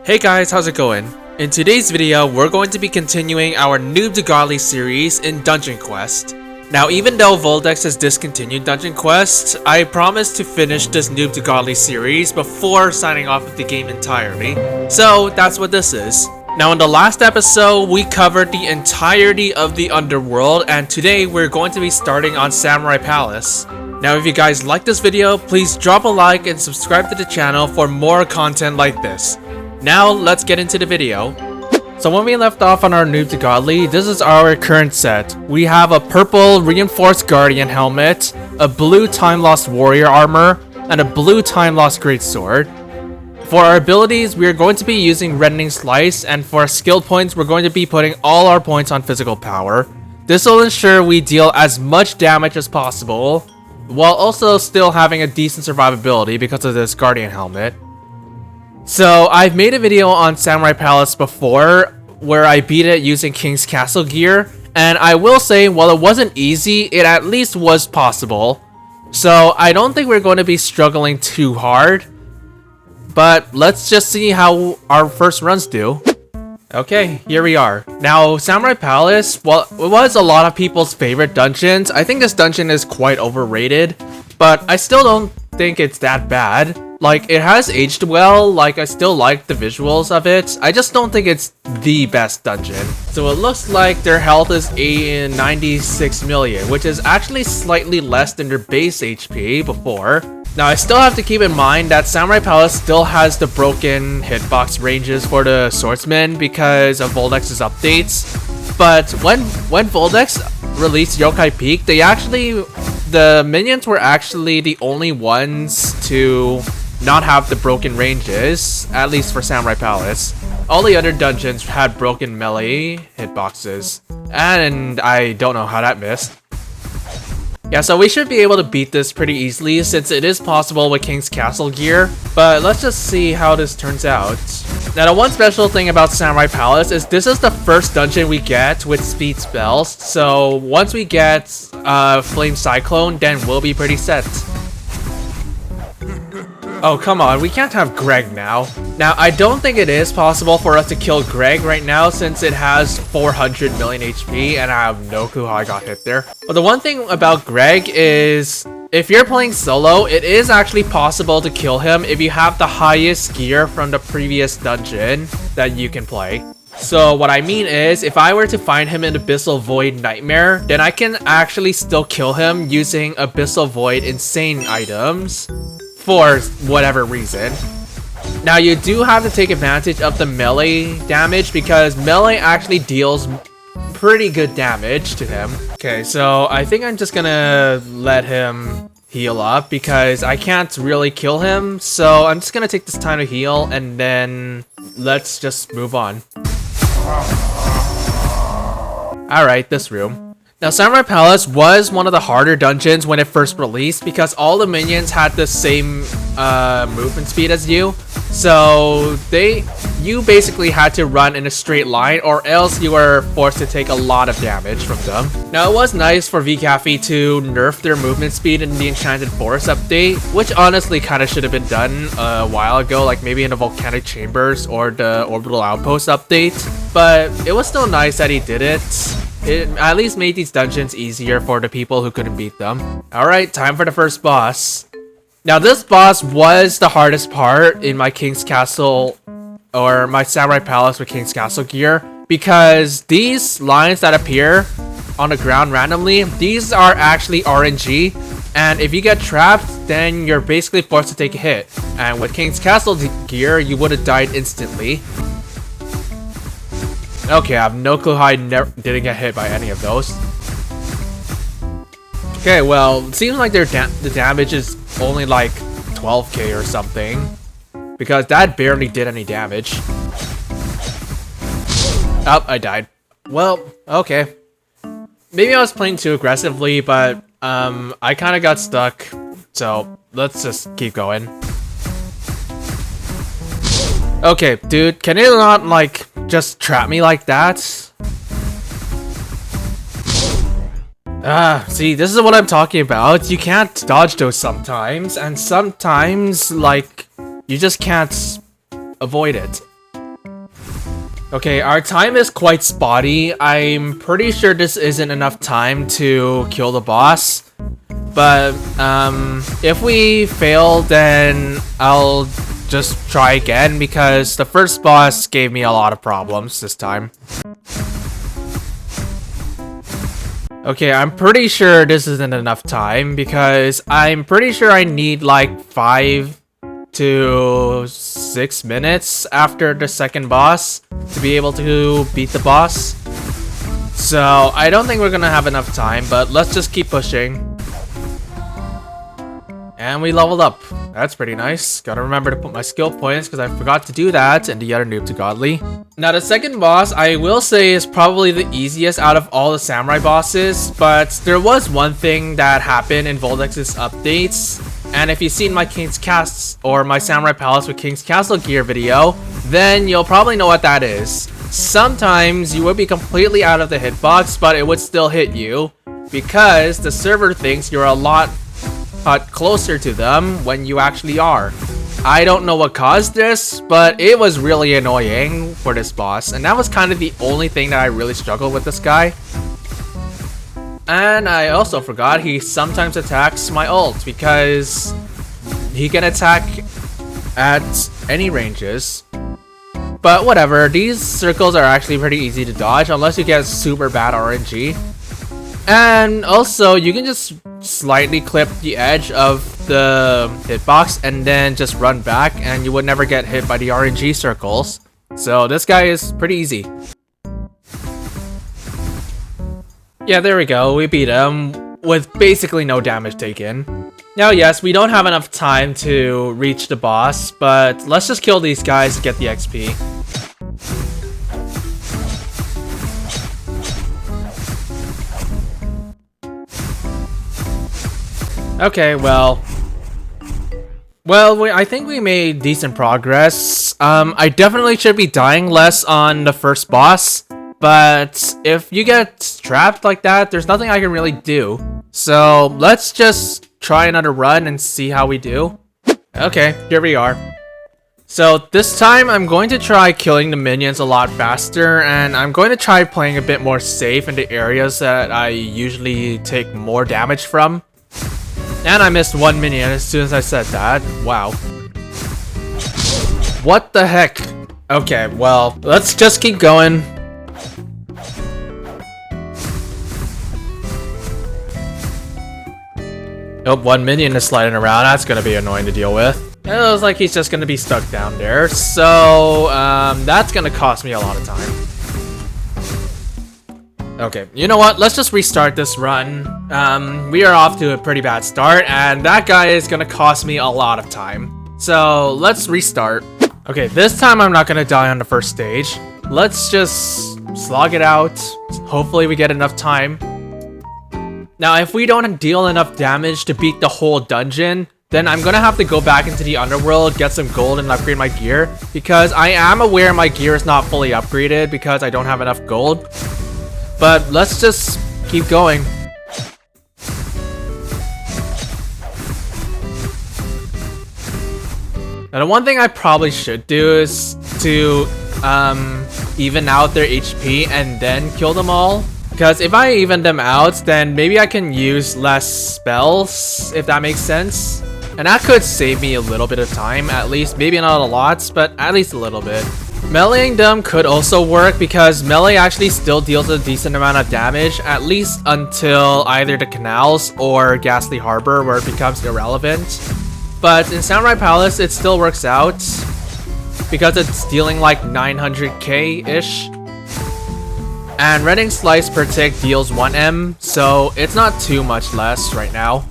Hey guys, how's it going? In today's video, we're going to be continuing our Noob to Godly series in Dungeon Quest. Now, even though Voldex has discontinued Dungeon Quest, I promised to finish this Noob to Godly series before signing off with the game entirely. So, that's what this is. Now, in the last episode, we covered the entirety of the underworld, and today we're going to be starting on Samurai Palace. Now, if you guys like this video, please drop a like and subscribe to the channel for more content like this. Now, let's get into the video. So when we left off on our Noob to Godly, this is our current set. We have a purple reinforced guardian helmet, a blue time lost warrior armor, and a blue time lost greatsword. For our abilities, we are going to be using reddening slice, and for our skill points, we're going to be putting all our points on physical power. This will ensure we deal as much damage as possible, while also still having a decent survivability because of this guardian helmet. So, I've made a video on Samurai Palace before, where I beat it using King's Castle gear, and I will say, while it wasn't easy, it at least was possible. So, I don't think we're going to be struggling too hard, but let's just see how our first runs do. Okay, here we are. Now, Samurai Palace, well, it was a lot of people's favorite dungeons. I think this dungeon is quite overrated, but I still don't think it's that bad. Like, it has aged well, like, I still like the visuals of it. I just don't think it's the best dungeon. So it looks like their health is 96 million, which is actually slightly less than their base HP before. Now, I still have to keep in mind that Samurai Palace still has the broken hitbox ranges for the swordsmen because of Voldex's updates. But when Voldex released Yokai Peak, the minions were actually the only ones to not have the broken ranges, at least for Samurai Palace. All the other dungeons had broken melee hitboxes, and I don't know how that missed. Yeah, so we should be able to beat this pretty easily since it is possible with King's Castle gear, but let's just see how this turns out. Now, the one special thing about Samurai Palace is this is the first dungeon we get with speed spells, so once we get Flame Cyclone, then we'll be pretty set. Oh, come on, we can't have Gregg now. Now, I don't think it is possible for us to kill Gregg right now since it has 400 million HP and I have no clue how I got hit there. But the one thing about Gregg is, if you're playing solo, it is actually possible to kill him if you have the highest gear from the previous dungeon that you can play. So what I mean is, if I were to find him in Abyssal Void Nightmare, then I can actually still kill him using Abyssal Void Insane items for whatever reason. Now, you do have to take advantage of the melee damage because melee actually deals pretty good damage to him. Okay, so I think I'm just gonna let him heal up because I can't really kill him. So I'm just gonna take this time to heal and then let's just move on. Alright, this room. Now, Samurai Palace was one of the harder dungeons when it first released because all the minions had the same movement speed as you. So you basically had to run in a straight line or else you were forced to take a lot of damage from them. Now, it was nice for VCafe to nerf their movement speed in the Enchanted Forest update, which honestly kind of should have been done a while ago, like maybe in the Volcanic Chambers or the Orbital Outpost update. But it was still nice that he did it. It at least made these dungeons easier for the people who couldn't beat them. Alright, time for the first boss. Now, this boss was the hardest part in my King's Castle, or my Samurai Palace with King's Castle gear, because these lines that appear on the ground randomly, these are actually RNG, and if you get trapped, then you're basically forced to take a hit. And with King's Castle gear, you would have died instantly. Okay, I have no clue how I didn't get hit by any of those. Okay, well, it seems like the damage is only like 12k or something, because that barely did any damage. Oh, I died. Well, okay. Maybe I was playing too aggressively, but I kind of got stuck, so let's just keep going. Okay, dude, can you not, like, just trap me like that? See, this is what I'm talking about. You can't dodge those sometimes, and sometimes, like, you just can't avoid it. Okay, our time is quite spotty. I'm pretty sure this isn't enough time to kill the boss. But if we fail, then I'll just try again because the first boss gave me a lot of problems this time. Okay, I'm pretty sure this isn't enough time because I'm pretty sure I need like 5 to 6 minutes after the second boss to be able to beat the boss. So I don't think we're gonna have enough time, but let's just keep pushing. And we leveled up. That's pretty nice. Gotta remember to put my skill points because I forgot to do that in the other Noob to Godly. Now the second boss, I will say, is probably the easiest out of all the samurai bosses, but there was one thing that happened in Voldex's updates. And if you've seen my King's Cast or my Samurai Palace with King's Castle gear video, then you'll probably know what that is. Sometimes you would be completely out of the hitbox, but it would still hit you because the server thinks you're a lot closer to them when you actually are. I don't know what caused this, but it was really annoying for this boss, and that was kind of the only thing that I really struggled with this guy. And I also forgot he sometimes attacks my ult because he can attack at any ranges. But whatever, these circles are actually pretty easy to dodge unless you get super bad RNG. And also, you can just slightly clip the edge of the hitbox and then just run back and you would never get hit by the RNG circles. So this guy is pretty easy. Yeah, there we go. We beat him with basically no damage taken. Now, yes, we don't have enough time to reach the boss, but let's just kill these guys to get the XP. Okay, well, I think we made decent progress. I definitely should be dying less on the first boss, but if you get trapped like that, there's nothing I can really do. So let's just try another run and see how we do. Okay, here we are. So this time I'm going to try killing the minions a lot faster, and I'm going to try playing a bit more safe in the areas that I usually take more damage from. And I missed one minion as soon as I said that. Wow. What the heck? Okay, well, let's just keep going. Oh, one minion is sliding around. That's gonna be annoying to deal with. It looks like he's just gonna be stuck down there. So, that's gonna cost me a lot of time. Okay, you know what? Let's just restart this run. We are off to a pretty bad start, and that guy is gonna cost me a lot of time. So, let's restart. Okay, this time I'm not gonna die on the first stage. Let's just slog it out. Hopefully we get enough time. Now, if we don't deal enough damage to beat the whole dungeon, then I'm gonna have to go back into the underworld, get some gold, and upgrade my gear. Because I am aware my gear is not fully upgraded because I don't have enough gold. But let's just keep going. Now, the one thing I probably should do is to even out their HP and then kill them all. Because if I even them out, then maybe I can use less spells, if that makes sense. And that could save me a little bit of time, at least. Maybe not a lot, but at least a little bit. Meleeing them could also work because melee actually still deals a decent amount of damage, at least until either the canals or Ghastly Harbor, where it becomes irrelevant. But in Samurai Palace, it still works out because it's dealing like 900k-ish. And Redding Slice per tick deals 1M, so it's not too much less right now.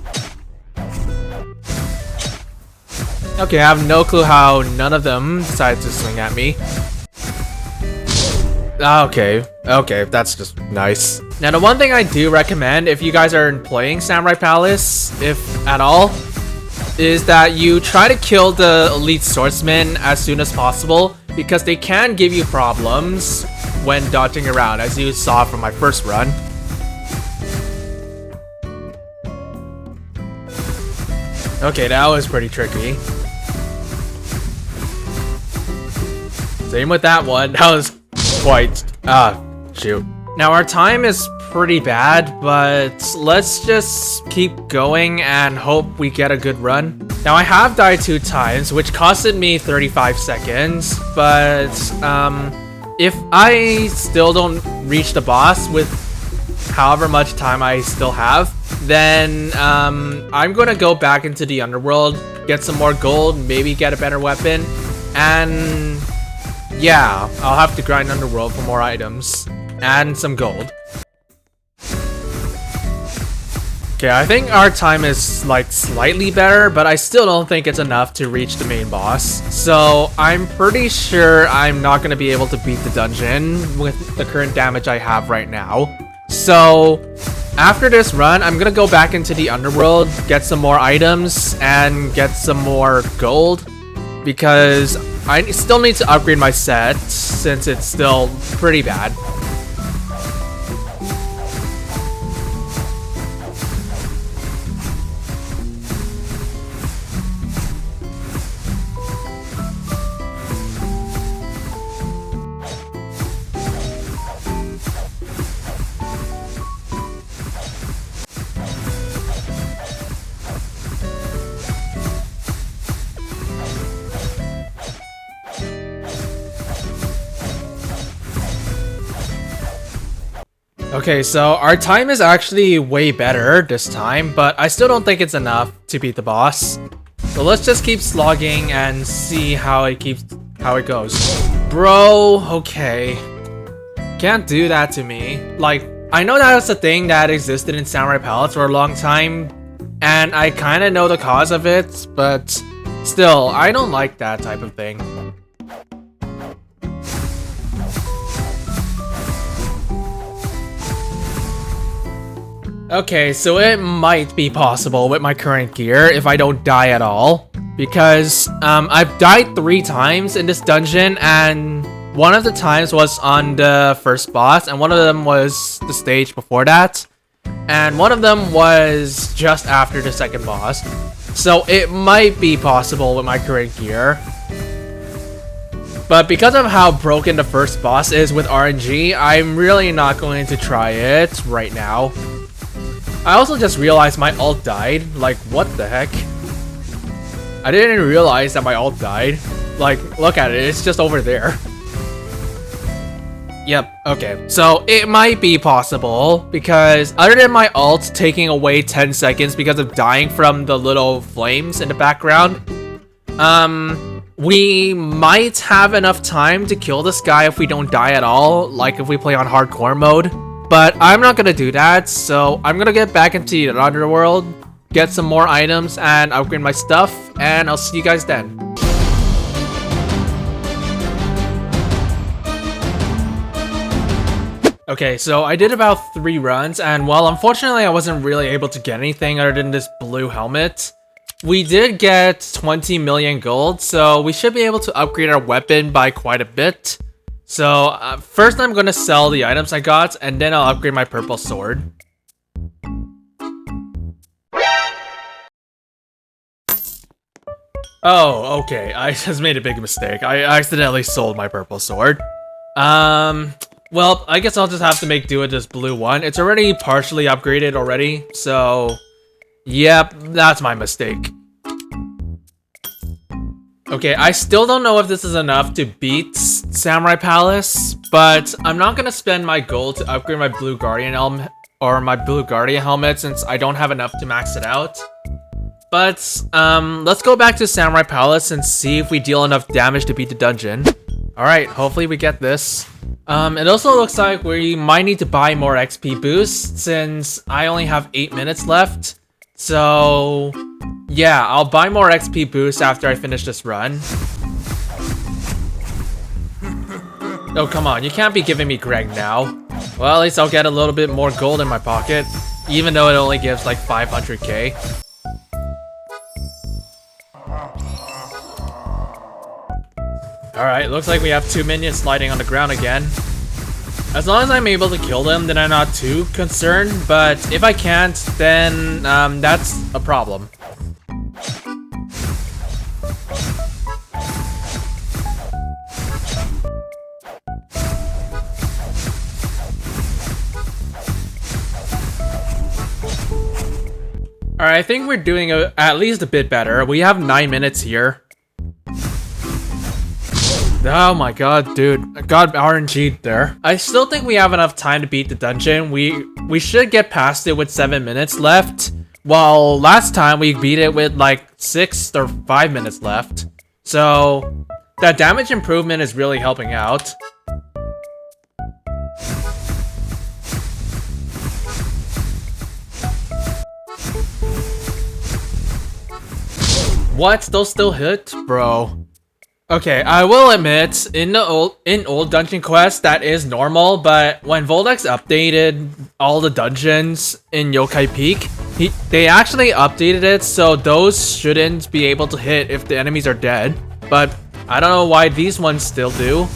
Okay, I have no clue how none of them decided to swing at me. Okay, that's just nice. Now, the one thing I do recommend if you guys are playing Samurai Palace, if at all, is that you try to kill the elite swordsmen as soon as possible because they can give you problems when dodging around, as you saw from my first run. Okay, that was pretty tricky. Same with that one. That was quite... shoot. Now our time is pretty bad, but let's just keep going and hope we get a good run. Now I have died 2 times, which costed me 35 seconds, but if I still don't reach the boss with however much time I still have, then I'm gonna go back into the underworld, get some more gold, maybe get a better weapon, and yeah, I'll have to grind underworld for more items and some gold. Okay, I think our time is like slightly better, but I still don't think it's enough to reach the main boss. So I'm pretty sure I'm not going to be able to beat the dungeon with the current damage I have right now. So after this run, I'm going to go back into the underworld, get some more items, and get some more gold, because I still need to upgrade my set since it's still pretty bad. Okay, so our time is actually way better this time, but I still don't think it's enough to beat the boss. So let's just keep slogging and see how it goes. Bro, okay. Can't do that to me. Like, I know that was a thing that existed in Samurai Palace for a long time, and I kind of know the cause of it, but still, I don't like that type of thing. Okay, so it might be possible with my current gear if I don't die at all, because I've died 3 times in this dungeon, and one of the times was on the first boss, and one of them was the stage before that, and one of them was just after the second boss. So it might be possible with my current gear. But because of how broken the first boss is with RNG, I'm really not going to try it right now. I also just realized my ult died. Like, what the heck? I didn't realize that my ult died. Like, look at it, it's just over there. Yep, okay. So, it might be possible, because other than my ult taking away 10 seconds because of dying from the little flames in the background, we might have enough time to kill this guy if we don't die at all, like if we play on hardcore mode. But I'm not gonna do that, so I'm gonna get back into the underworld, get some more items, and upgrade my stuff, and I'll see you guys then. Okay, so I did about 3 runs, and well, unfortunately I wasn't really able to get anything other than this blue helmet. We did get 20 million gold, so we should be able to upgrade our weapon by quite a bit. So, first I'm gonna sell the items I got, and then I'll upgrade my purple sword. Oh, okay, I just made a big mistake. I accidentally sold my purple sword. Well, I guess I'll just have to make do with this blue one. It's already partially upgraded already, so... Yep, that's my mistake. Okay, I still don't know if this is enough to beat Samurai Palace, but I'm not gonna spend my gold to upgrade my blue guardian helmet since I don't have enough to max it out. But let's go back to Samurai Palace and see if we deal enough damage to beat the dungeon. Alright, hopefully we get this. It also looks like we might need to buy more XP boosts since I only have 8 minutes left. So yeah, I'll buy more XP boosts after I finish this run. Oh, come on, you can't be giving me Gregg now. Well, at least I'll get a little bit more gold in my pocket, even though it only gives like 500k. Alright, looks like we have 2 minions sliding on the ground again. As long as I'm able to kill them, then I'm not too concerned, but if I can't, then that's a problem. Alright, I think we're doing at least a bit better. We have 9 minutes here. Oh my god, dude. God RNG'd there. I still think we have enough time to beat the dungeon. We should get past it with 7 minutes left. While last time we beat it with like 6 or 5 minutes left. So that damage improvement is really helping out. What? Those still hit? Bro. Okay, I will admit, in old Dungeon Quest, that is normal, but when Voldex updated all the dungeons in Yokai Peak, they actually updated it so those shouldn't be able to hit if the enemies are dead. But I don't know why these ones still do.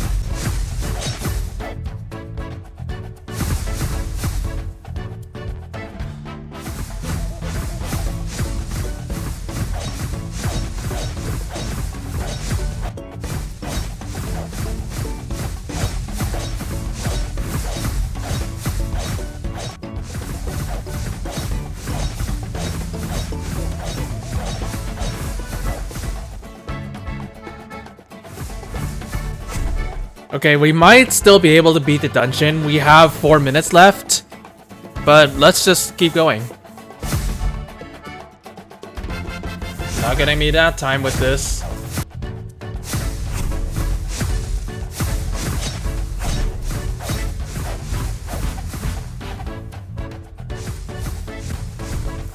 Okay, we might still be able to beat the dungeon. We have 4 minutes left, but let's just keep going. Not getting me that time with this.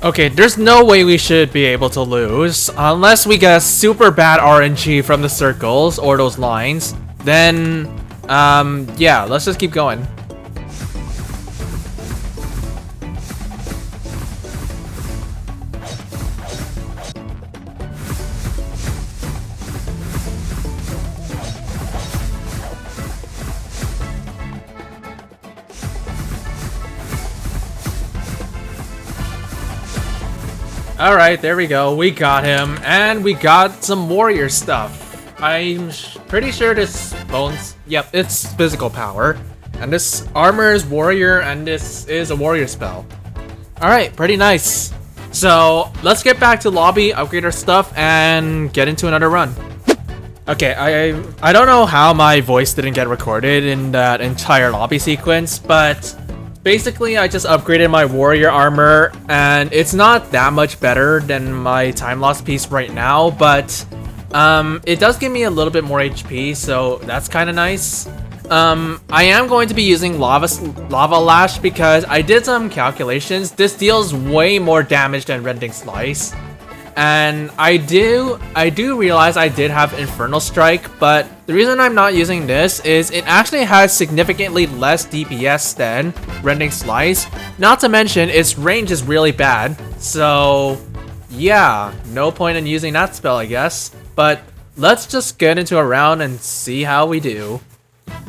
Okay, there's no way we should be able to lose unless we get a super bad RNG from the circles or those lines. Then, yeah, let's just keep going. Alright, there we go. We got him, and we got some warrior stuff. I'm pretty sure this bones... Yep, it's physical power. And this armor is warrior, and this is a warrior spell. Alright, pretty nice. So, let's get back to lobby, upgrade our stuff, and get into another run. Okay, I don't know how my voice didn't get recorded in that entire lobby sequence, but... basically, I just upgraded my warrior armor, and it's not that much better than my time loss piece right now, but... it does give me a little bit more HP, so that's kind of nice. I am going to be using Lava Lash because I did some calculations. This deals way more damage than Rending Slice. And I do realize I did have Infernal Strike, but the reason I'm not using this is it actually has significantly less DPS than Rending Slice. Not to mention, its range is really bad. So, yeah, no point in using that spell, I guess. But let's just get into a round and see how we do.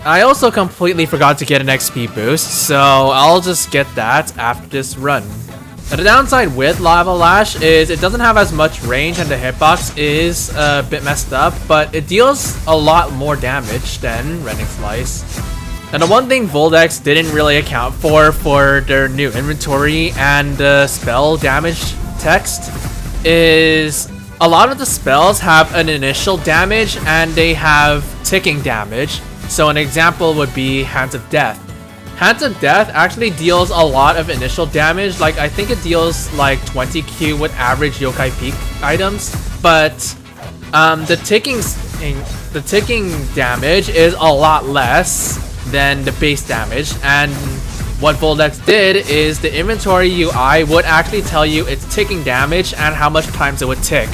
I also completely forgot to get an XP boost, so I'll just get that after this run. Now, the downside with Lava Lash is it doesn't have as much range and the hitbox is a bit messed up, but it deals a lot more damage than Rending Slice. And the one thing Voldex didn't really account for their new inventory and the spell damage text is a lot of the spells have an initial damage and they have ticking damage. So an example would be Hands of Death. Hands of Death actually deals a lot of initial damage, like I think it deals like 20 Q with average Yokai Peak items, but the ticking damage is a lot less than the base damage, and what Voldex did is the inventory UI would actually tell you its ticking damage and how much times it would tick.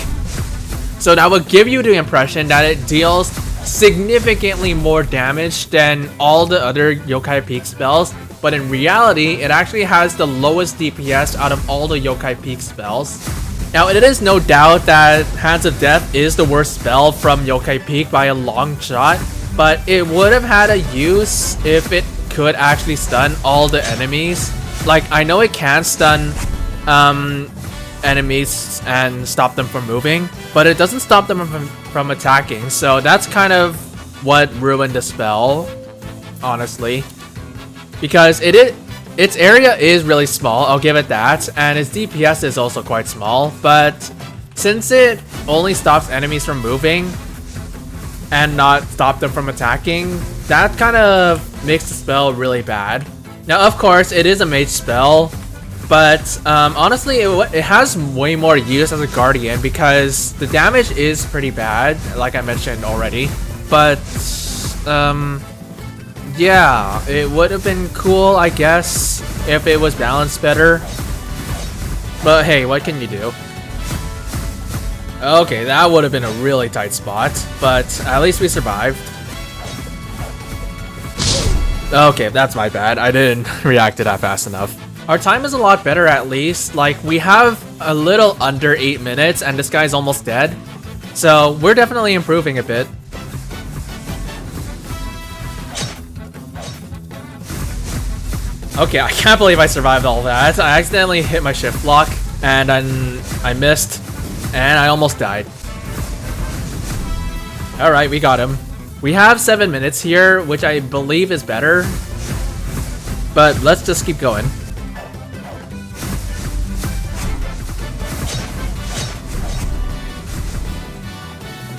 So that would give you the impression that it deals significantly more damage than all the other Yokai Peak spells, but in reality, it actually has the lowest DPS out of all the Yokai Peak spells. Now, it is no doubt that Hands of Death is the worst spell from Yokai Peak by a long shot, but it would have had a use if it could actually stun all the enemies. Like, I know it can stun enemies and stop them from moving, but it doesn't stop them from attacking, so that's kind of what ruined the spell, honestly. Because its area is really small, I'll give it that, and its DPS is also quite small, but since it only stops enemies from moving and not stop them from attacking, that kind of makes the spell really bad. Now, of course, it is a mage spell, but honestly, it has way more use as a guardian because the damage is pretty bad, like I mentioned already. But yeah, it would have been cool, I guess, if it was balanced better. But hey, what can you do? Okay, that would have been a really tight spot, but at least we survived. Okay, that's my bad. I didn't react to that fast enough. Our time is a lot better at least. Like, we have a little under 8 minutes and this guy's almost dead. So we're definitely improving a bit. Okay, I can't believe I survived all that. I accidentally hit my shift block and I missed and I almost died. Alright, we got him. We have 7 minutes here, which I believe is better. But let's just keep going.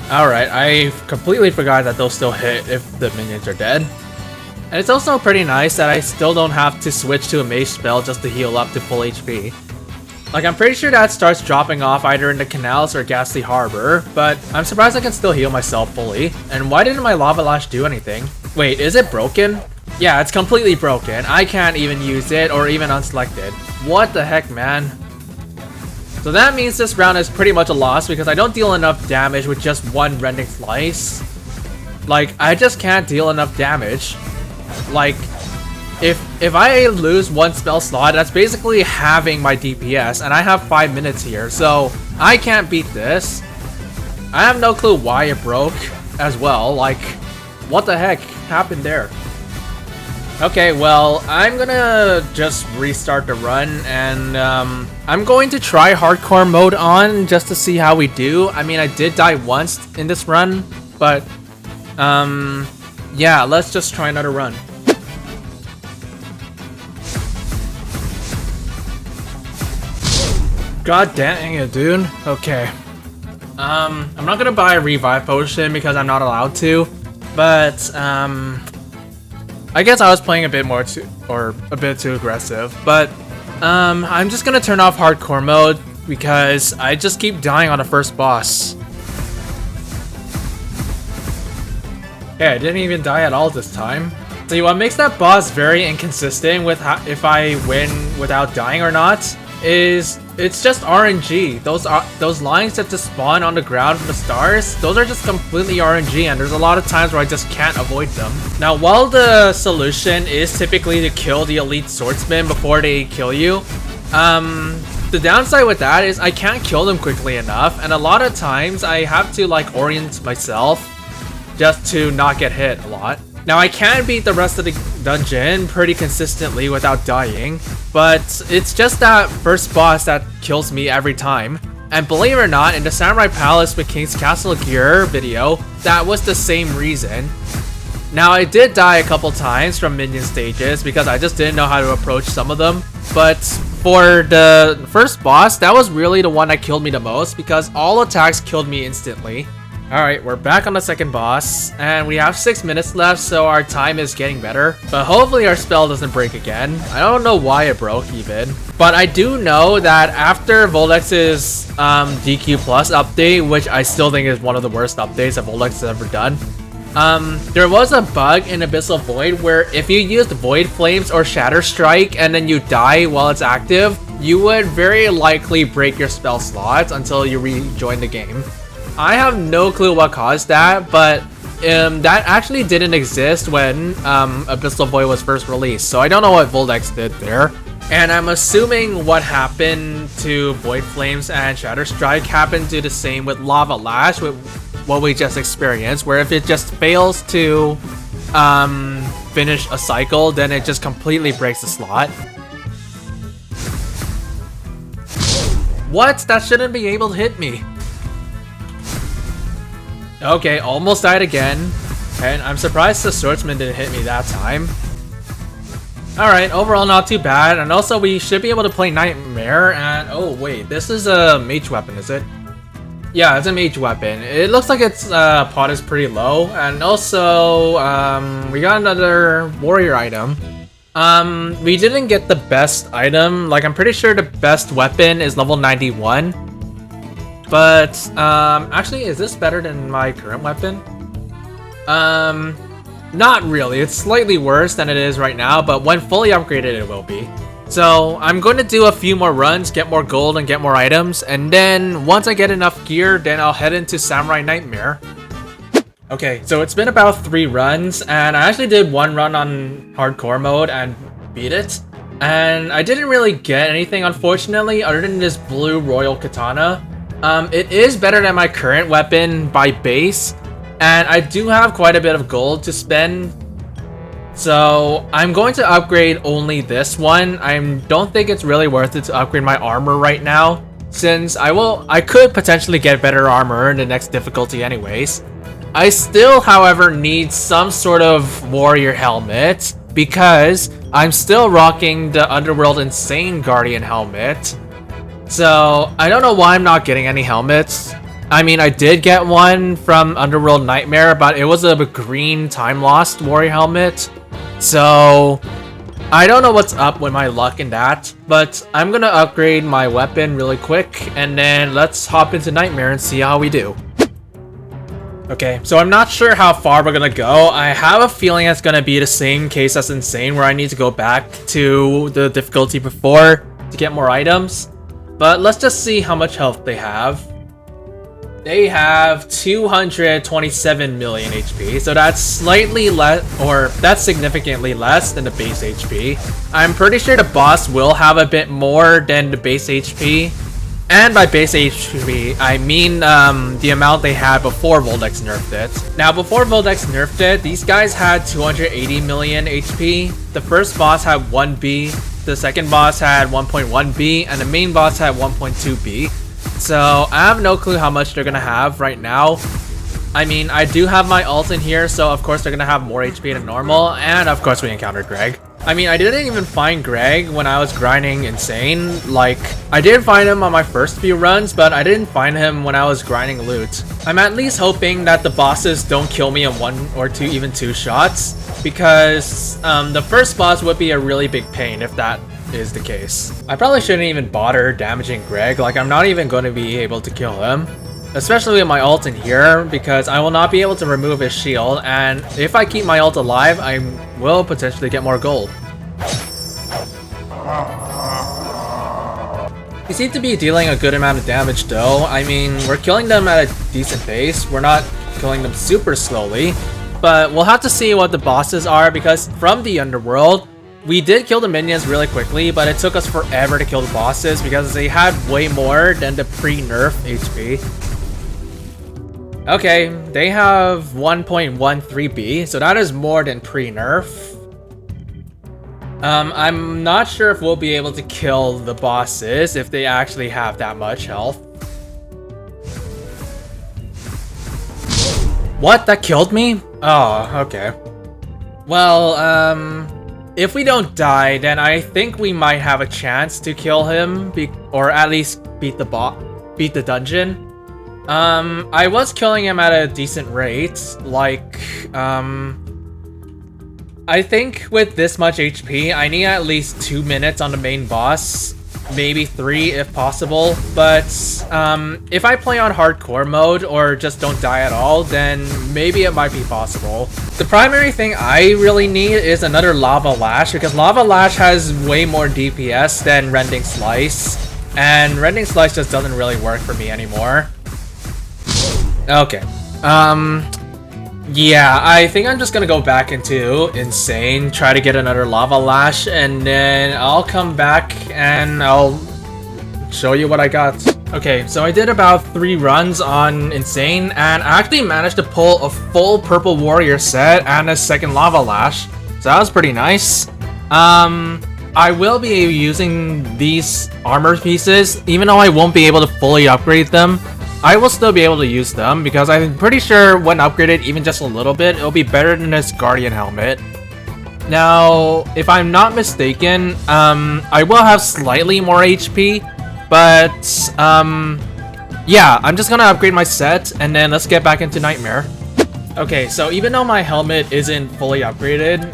Alright, I completely forgot that those still hit if the minions are dead. And it's also pretty nice that I still don't have to switch to a mage spell just to heal up to full HP. Like, I'm pretty sure that starts dropping off either in the canals or Ghastly Harbor, but I'm surprised I can still heal myself fully. And why didn't my Lava Lash do anything? Wait, is it broken? Yeah, it's completely broken. I can't even use it or even unselect it. What the heck, man? So that means this round is pretty much a loss because I don't deal enough damage with just one Rending Slice. Like, I just can't deal enough damage. Like, if I lose one spell slot, that's basically halving my DPS, and I have 5 minutes here, so I can't beat this. I have no clue why it broke as well. Like, what the heck happened there? Okay, well, I'm gonna just restart the run, and I'm going to try hardcore mode on just to see how we do. I mean, I did die once in this run, but yeah, let's just try another run. God dang it, dude. Okay. I'm not gonna buy a revive potion because I'm not allowed to, but I guess I was playing a bit too aggressive, but I'm just gonna turn off hardcore mode because I just keep dying on the first boss. Okay, I didn't even die at all this time. See, what makes that boss very inconsistent with if I win without dying or not is it's just RNG. Those lines that just spawn on the ground from the stars, those are just completely RNG, and there's a lot of times where I just can't avoid them. Now, while the solution is typically to kill the elite swordsman before they kill you, the downside with that is I can't kill them quickly enough, and a lot of times I have to like orient myself just to not get hit a lot. Now, I can beat the rest of the dungeon pretty consistently without dying, but it's just that first boss that kills me every time. And believe it or not, in the Samurai Palace with King's Castle Gear video, that was the same reason. Now, I did die a couple times from minion stages because I just didn't know how to approach some of them, but for the first boss, that was really the one that killed me the most because all attacks killed me instantly. Alright, we're back on the second boss, and we have 6 minutes left, so our time is getting better. But hopefully our spell doesn't break again. I don't know why it broke even. But I do know that after Voldex's DQ Plus update, which I still think is one of the worst updates that Voldex has ever done, there was a bug in Abyssal Void where if you used Void Flames or Shatter Strike and then you die while it's active, you would very likely break your spell slots until you rejoin the game. I have no clue what caused that, but that actually didn't exist when Abyssal Void was first released, so I don't know what Voldex did there. And I'm assuming what happened to Void Flames and Shatter Strike happened to the same with Lava Lash, with what we just experienced, where if it just fails to finish a cycle, then it just completely breaks the slot. What? That shouldn't be able to hit me. Okay, almost died again, and I'm surprised the swordsman didn't hit me that time. Alright, overall not too bad, and also we should be able to play Nightmare, and oh wait, this is a mage weapon, is it? Yeah, it's a mage weapon. It looks like its pot is pretty low, and also we got another warrior item. We didn't get the best item, like I'm pretty sure the best weapon is level 91. But actually, is this better than my current weapon? Not really. It's slightly worse than it is right now, but when fully upgraded, it will be. So I'm going to do a few more runs, get more gold and get more items, and then once I get enough gear, then I'll head into Samurai Nightmare. Okay, so it's been about 3 runs, and I actually did 1 run on hardcore mode and beat it. And I didn't really get anything, unfortunately, other than this blue royal katana. It is better than my current weapon by base, and I do have quite a bit of gold to spend. So I'm going to upgrade only this one. I don't think it's really worth it to upgrade my armor right now, since I could potentially get better armor in the next difficulty anyways. I still, however, need some sort of warrior helmet, because I'm still rocking the Underworld Insane Guardian helmet. So I don't know why I'm not getting any helmets. I mean, I did get one from Underworld Nightmare, but it was a green time lost warrior helmet. So I don't know what's up with my luck in that, but I'm gonna upgrade my weapon really quick, and then let's hop into Nightmare and see how we do. Okay, so I'm not sure how far we're gonna go. I have a feeling it's gonna be the same case as Insane, where I need to go back to the difficulty before to get more items. But let's just see how much health they have. They have 227 million HP, so that's slightly less, or that's significantly less than the base HP. I'm pretty sure the boss will have a bit more than the base HP. And by base HP, I mean the amount they had before Voldex nerfed it. Now, before Voldex nerfed it, these guys had 280 million HP. The first boss had 1B, the second boss had 1.1B, and the main boss had 1.2B. So I have no clue how much they're gonna have right now. I mean, I do have my ult in here, so of course they're gonna have more HP than normal, and of course we encountered Gregg. I mean, I didn't even find Gregg when I was grinding Insane. Like, I did find him on my first few runs, but I didn't find him when I was grinding loot. I'm at least hoping that the bosses don't kill me in 1 or 2, even 2 shots, because the first boss would be a really big pain if that is the case. I probably shouldn't even bother damaging Gregg. Like, I'm not even going to be able to kill him, especially with my ult in here, because I will not be able to remove his shield, and if I keep my ult alive, I will potentially get more gold. We seem to be dealing a good amount of damage though. I mean, we're killing them at a decent pace. We're not killing them super slowly, but we'll have to see what the bosses are, because from the Underworld, we did kill the minions really quickly, but it took us forever to kill the bosses because they had way more than the pre-nerf HP. Okay, they have 1.13B, so that is more than pre-nerf. I'm not sure if we'll be able to kill the bosses if they actually have that much health. What? That killed me? Oh, okay. Well, if we don't die, then I think we might have a chance to kill him, or at least beat the dungeon. I was killing him at a decent rate, like, I think with this much HP, I need at least 2 minutes on the main boss, maybe 3 if possible, but if I play on hardcore mode or just don't die at all, then maybe it might be possible. The primary thing I really need is another Lava Lash, because Lava Lash has way more DPS than Rending Slice, and Rending Slice just doesn't really work for me anymore. Okay, yeah, I think I'm just gonna go back into Insane, try to get another Lava Lash, and then I'll come back and I'll show you what I got. Okay, so I did about 3 runs on Insane, and I actually managed to pull a full Purple Warrior set and a second Lava Lash, so that was pretty nice. I will be using these armor pieces, even though I won't be able to fully upgrade them. I will still be able to use them, because I'm pretty sure when upgraded even just a little bit, it'll be better than this Guardian helmet. Now, if I'm not mistaken, I will have slightly more HP, but yeah, I'm just gonna upgrade my set and then let's get back into Nightmare. Okay, so even though my helmet isn't fully upgraded,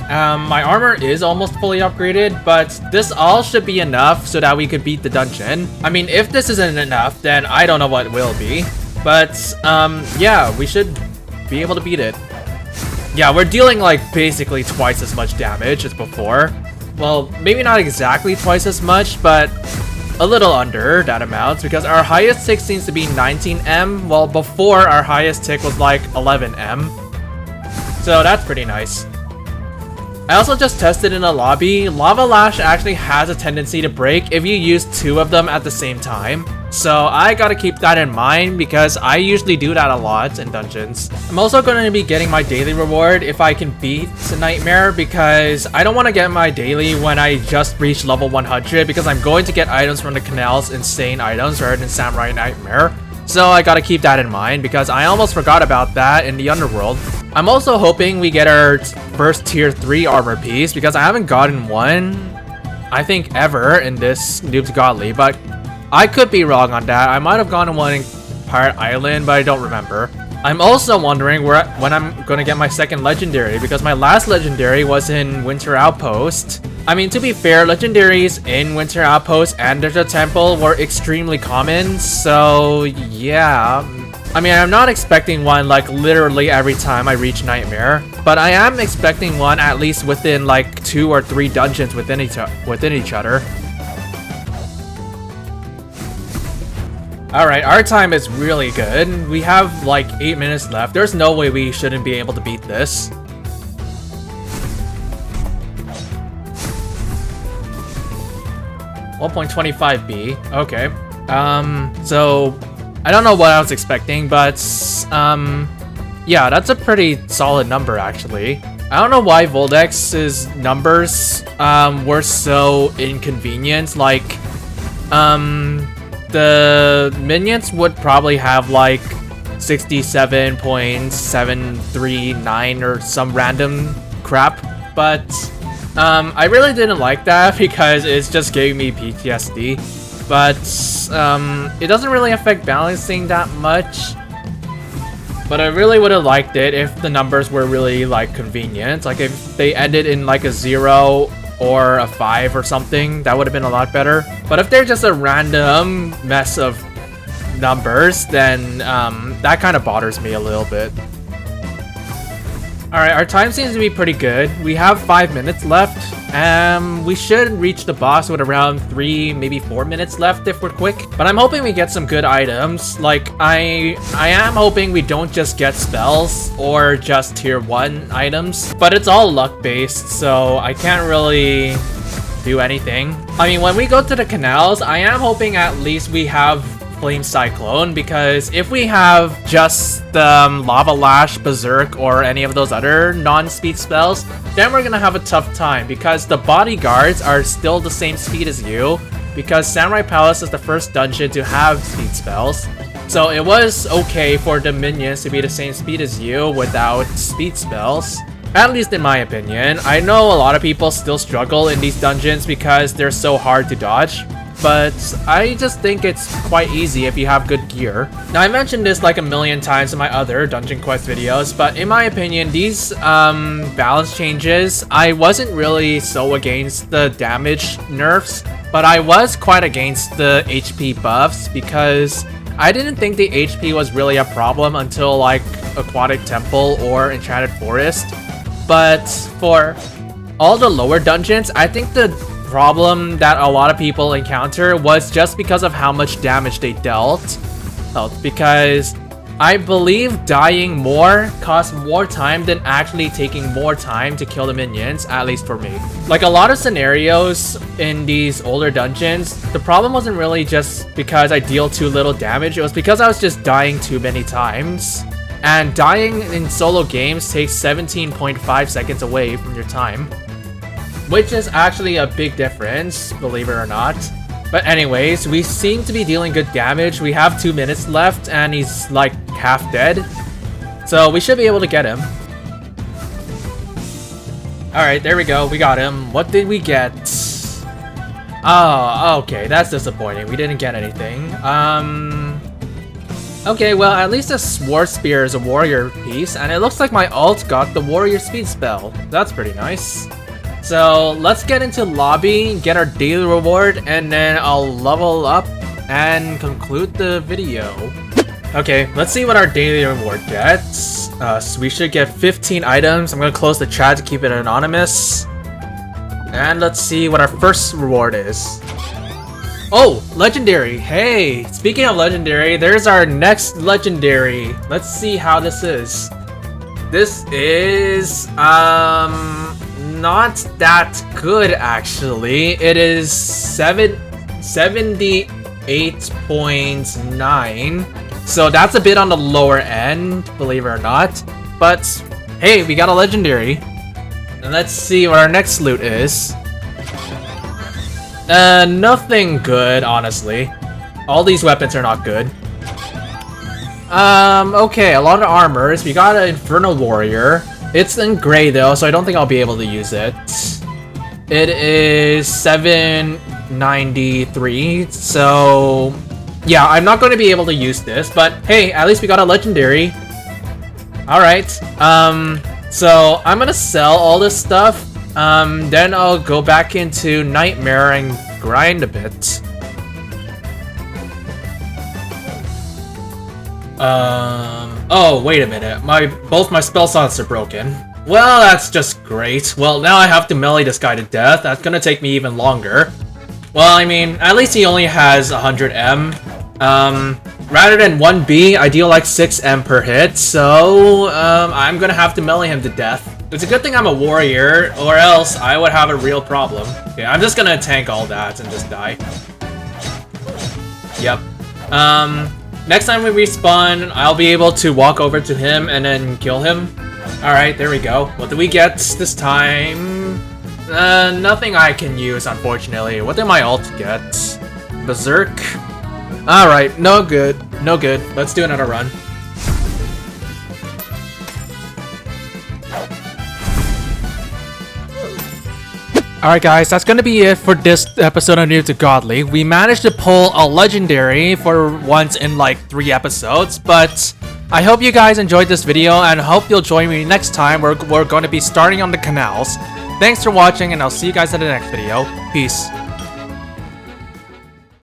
my armor is almost fully upgraded, but this all should be enough so that we could beat the dungeon. I mean, if this isn't enough, then I don't know what will be. But, yeah, we should be able to beat it. Yeah, we're dealing, like, basically twice as much damage as before. Well, maybe not exactly twice as much, but a little under that amount, because our highest tick seems to be 19M, while before our highest tick was like 11M. So that's pretty nice. I also just tested in a lobby. Lava Lash actually has a tendency to break if you use 2 of them at the same time. So I gotta keep that in mind because I usually do that a lot in dungeons. I'm also going to be getting my daily reward if I can beat Nightmare, because I don't want to get my daily when I just reach level 100, because I'm going to get items from the canals, insane items, rather than Samurai Nightmare. So I gotta keep that in mind because I almost forgot about that in the underworld. I'm also hoping we get our first tier 3 armor piece, because I haven't gotten one, I think, ever in this Noob's Godly, but I could be wrong on that. I might have gotten one in Pirate Island, but I don't remember. I'm also wondering when I'm gonna get my second legendary, because my last legendary was in Winter Outpost. I mean, to be fair, legendaries in Winter Outpost and Desert Temple were extremely common, so yeah. I mean, I'm not expecting one like literally every time I reach Nightmare, but I am expecting one at least within like 2 or 3 dungeons within each other. Alright, our time is really good. We have like 8 minutes left. There's no way we shouldn't be able to beat this. $1.25B. Okay. So I don't know what I was expecting, but yeah, that's a pretty solid number actually. I don't know why Voldex's numbers were so inconvenient. Like the minions would probably have like 67.739 or some random crap, but I really didn't like that because it's just giving me PTSD. But it doesn't really affect balancing that much. But I really would have liked it if the numbers were really like convenient. Like if they ended in like a 0 or a 5 or something, that would have been a lot better. But if they're just a random mess of numbers, then that kind of bothers me a little bit. Alright, our time seems to be pretty good. We have 5 minutes left. We should reach the boss with around 3, maybe 4 minutes left if we're quick. But I'm hoping we get some good items. Like, I am hoping we don't just get spells or just tier 1 items. But it's all luck-based, so I can't really do anything. I mean, when we go to the canals, I am hoping at least we have Flame Cyclone, because if we have just Lava Lash, Berserk, or any of those other non-speed spells, then we're gonna have a tough time, because the bodyguards are still the same speed as you, because Samurai Palace is the first dungeon to have speed spells. So it was okay for the minions to be the same speed as you without speed spells. At least in my opinion. I know a lot of people still struggle in these dungeons because they're so hard to dodge, but I just think it's quite easy if you have good gear. Now, I mentioned this like a million times in my other Dungeon Quest videos, but in my opinion, these balance changes, I wasn't really so against the damage nerfs, but I was quite against the HP buffs, because I didn't think the HP was really a problem until like Aquatic Temple or Enchanted Forest. But for all the lower dungeons, I think the problem that a lot of people encounter was just because of how much damage they dealt. Because I believe dying more costs more time than actually taking more time to kill the minions, at least for me. Like a lot of scenarios in these older dungeons, the problem wasn't really just because I deal too little damage, it was because I was just dying too many times. And dying in solo games takes 17.5 seconds away from your time, which is actually a big difference, believe it or not. But anyways, we seem to be dealing good damage. We have 2 minutes left and he's like half dead. So we should be able to get him. Alright, there we go. We got him. What did we get? Oh, okay. That's disappointing. We didn't get anything. Okay, well, at least the Sword Spear is a warrior piece, and it looks like my alt got the warrior speed spell. That's pretty nice. So, let's get into lobby, get our daily reward, and then I'll level up and conclude the video. Okay, let's see what our daily reward gets. So we should get 15 items. I'm gonna close the chat to keep it anonymous. And let's see what our first reward is. Oh, legendary. Hey, speaking of legendary, there's our next legendary. Let's see how this is. This is, not that good actually. It is 78.9. So that's a bit on the lower end, believe it or not. But hey, we got a legendary. And let's see what our next loot is. Nothing good, honestly. All these weapons are not good. Okay, a lot of armors. We got an Infernal Warrior. It's in gray though, so I don't think I'll be able to use it. It is 793, so yeah, I'm not going to be able to use this, but hey, at least we got a legendary. Alright, so I'm gonna sell all this stuff, then I'll go back into Nightmare and grind a bit. Oh, wait a minute, both my spell slots are broken. Well, that's just great. Well, now I have to melee this guy to death. That's gonna take me even longer. Well, I mean, at least he only has 100 M. Rather than 1B, I deal like 6 M per hit, so, I'm gonna have to melee him to death. It's a good thing I'm a warrior, or else I would have a real problem. Okay, I'm just gonna tank all that and just die. Yep. Next time we respawn, I'll be able to walk over to him and then kill him. Alright, there we go. What do we get this time? Nothing I can use, unfortunately. What did my alt get? Berserk? Alright, no good. No good. Let's do another run. Alright guys, that's gonna be it for this episode of Noob to Godly. We managed to pull a legendary for once in like 3 episodes, but I hope you guys enjoyed this video and hope you'll join me next time where we're going to be starting on the canals. Thanks for watching and I'll see you guys in the next video. Peace.